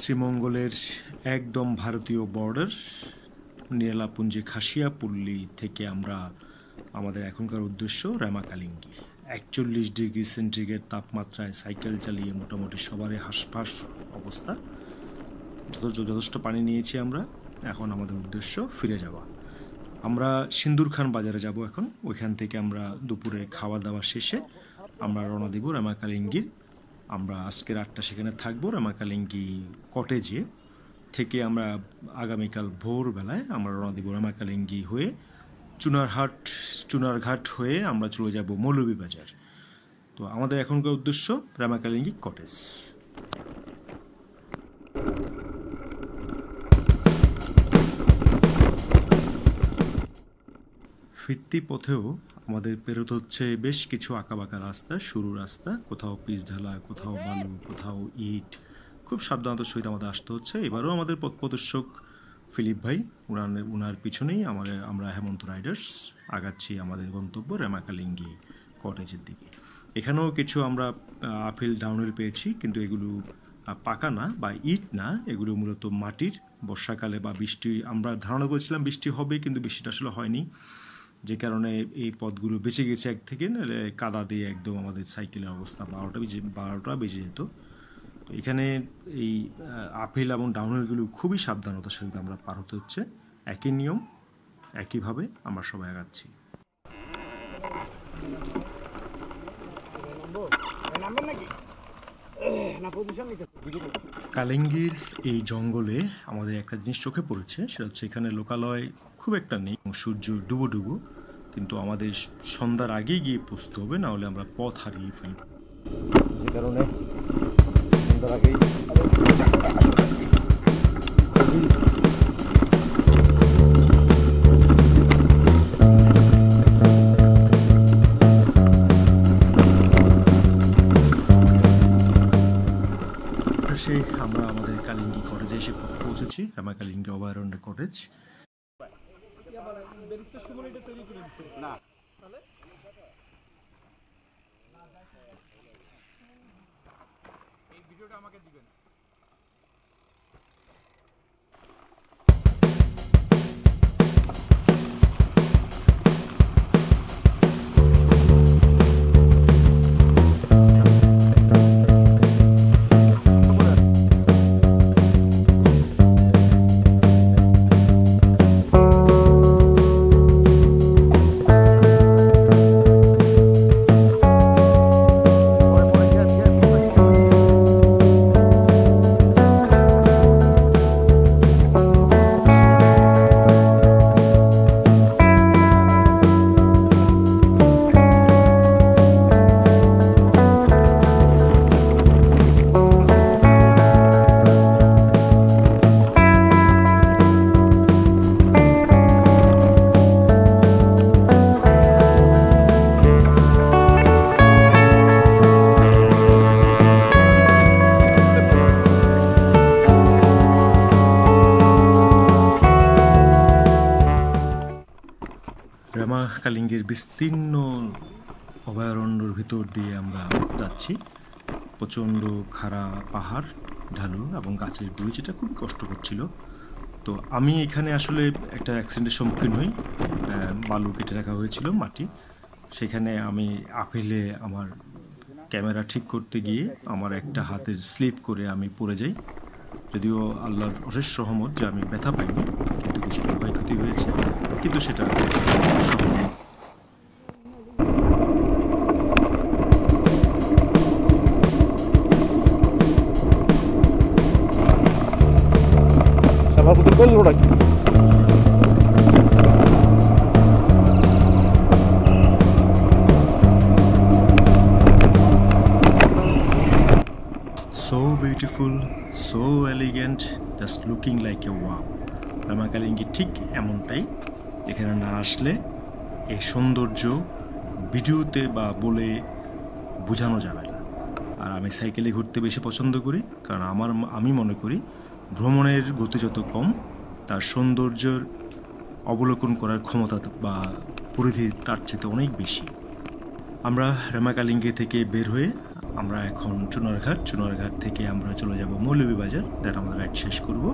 শ্রীমঙ্গলের একদম ভারতীয় বর্ডার নিরালাপুঞ্জে খাসিয়াপল্লী থেকে আমরা আমাদের এখনকার উদ্দেশ্য রামাকালিঙ্গি। 41 ডিগ্রি সেন্টিগ্রেড তাপমাত্রায় সাইকেল চালিয়ে মোটামুটি সবারই হাঁসফাঁস অবস্থা। যথেষ্ট পানি নিয়েছি আমরা, এখন আমাদের উদ্দেশ্য ফিরে যাওয়া। আমরা সিন্দুর খান বাজারে যাব এখন। ওইখান থেকে আমরা দুপুরে খাওয়া দাওয়া শেষে আমরা রওনা দেব রামাকালিঙ্গির। আমরা আজকে রাতটা সেখানে থাকবো রামাকালিঙ্গি কটেজে থেকে। আমরা আগামীকাল ভোরবেলায় আমরা রওনা দেব রামাকালিঙ্গি হয়ে চুনারঘাট হয়ে আমরা চলে যাব মৌলভীবাজার। তো আমাদের এখনকার উদ্দেশ্য রামাকালিঙ্গি কটেজ। ফিরতি পথেও আমাদের পেরোতে হচ্ছে বেশ কিছু আঁকাবাঁকা রাস্তা, সরু রাস্তা, কোথাও পিচ ঢালা, কোথাও বালু, কোথাও ইট। খুব সাবধানতার সহিত আমাদের আসতে হচ্ছে। এবারও আমাদের পথ প্রদর্শক ফিলিপ ভাই, ওনার পিছনেই আমরা হেমন্ত রাইডার্স আগাচ্ছি আমাদের গন্তব্য রামাকালিঙ্গি কটেজের দিকে। এখানেও কিছু আমরা আপহিল ডাউনহিল পেয়েছি, কিন্তু এগুলো পাকা না বা ইট না, এগুলো মূলত মাটির। বর্ষাকালে বা বৃষ্টি, আমরা ধারণা করেছিলাম বৃষ্টি হবে, কিন্তু বৃষ্টিটা আসলে হয়নি, যে কারণে এই পথগুলো বেঁচে গেছে এক থেকে। নাহলে কাদা দিয়ে একদম আমাদের সাইকেলের অবস্থা 12টা বেজে যেত। তো এখানে এই আপহিল এবং ডাউনহিলগুলো খুবই সাবধানতার সহিত আমরা পার হতে হচ্ছে। একই নিয়ম, একইভাবে আমরা সবাই আগাচ্ছি। কালিঙ্গির এই জঙ্গলে আমাদের একটা জিনিস চোখে পড়েছে, সেটা হচ্ছে এখানে লোকালয় খুব একটা নেই। সূর্য ডুবো, কিন্তু আমাদের সন্ধ্যার আগেই গিয়ে পৌঁছতে হবে, না হলে আমরা পথ হারিয়ে ফেলব। যে কারণে সন্ধ্যার আগেই আমরা আমাদের কালিঙ্গি কটেজে এসে পৌঁছেছি, রামাকালিঙ্গি অভয়ারণ্য কটেজ। এই ভিডিওটা আমাকে দিবেন। রামাকালিঙ্গির বিস্তীর্ণ অভয়ারণ্যের ভিতর দিয়ে আমরা যাচ্ছি। প্রচণ্ড খাড়া পাহাড়, ঢালু এবং গাছের গুঁড়ি, যেটা খুবই কষ্ট করছিল। তো আমি এখানে আসলে একটা অ্যাক্সিডেন্টের সম্মুখীন হই। বালু কেটে রাখা হয়েছিল, মাটি। সেখানে আমি আপহিলে আমার ক্যামেরা ঠিক করতে গিয়ে আমার একটা হাতের স্লিপ করে আমি পড়ে যাই। যদিও আল্লাহর অশেষ রহমত যে আমি ব্যথা পাইনি, কিন্তু কিছুটা ক্ষয়ক্ষতি হয়েছে, কিন্তু সেটা সহনীয়। So beautiful, so elegant, just looking like a wow. রামাকালিঙ্গি ঠিক এমনটাই। এখানে না আসলে এই সৌন্দর্য ভিডিওতে বা বলে বোঝানো যাবে না। আর আমি সাইকেলে ঘুরতে বেশি পছন্দ করি, কারণ আমি মনে করি ভ্রমণের গতি যত কম, তার সৌন্দর্যের অবলোকন করার ক্ষমতা বা পরিধি তার চেয়ে অনেক বেশি। আমরা রামাকালিঙ্গি থেকে বের হয়ে আমরা এখন চুনারঘাট থেকে আমরা চলে যাব মৌলভীবাজার, দেন আমরা রাইড শেষ করব।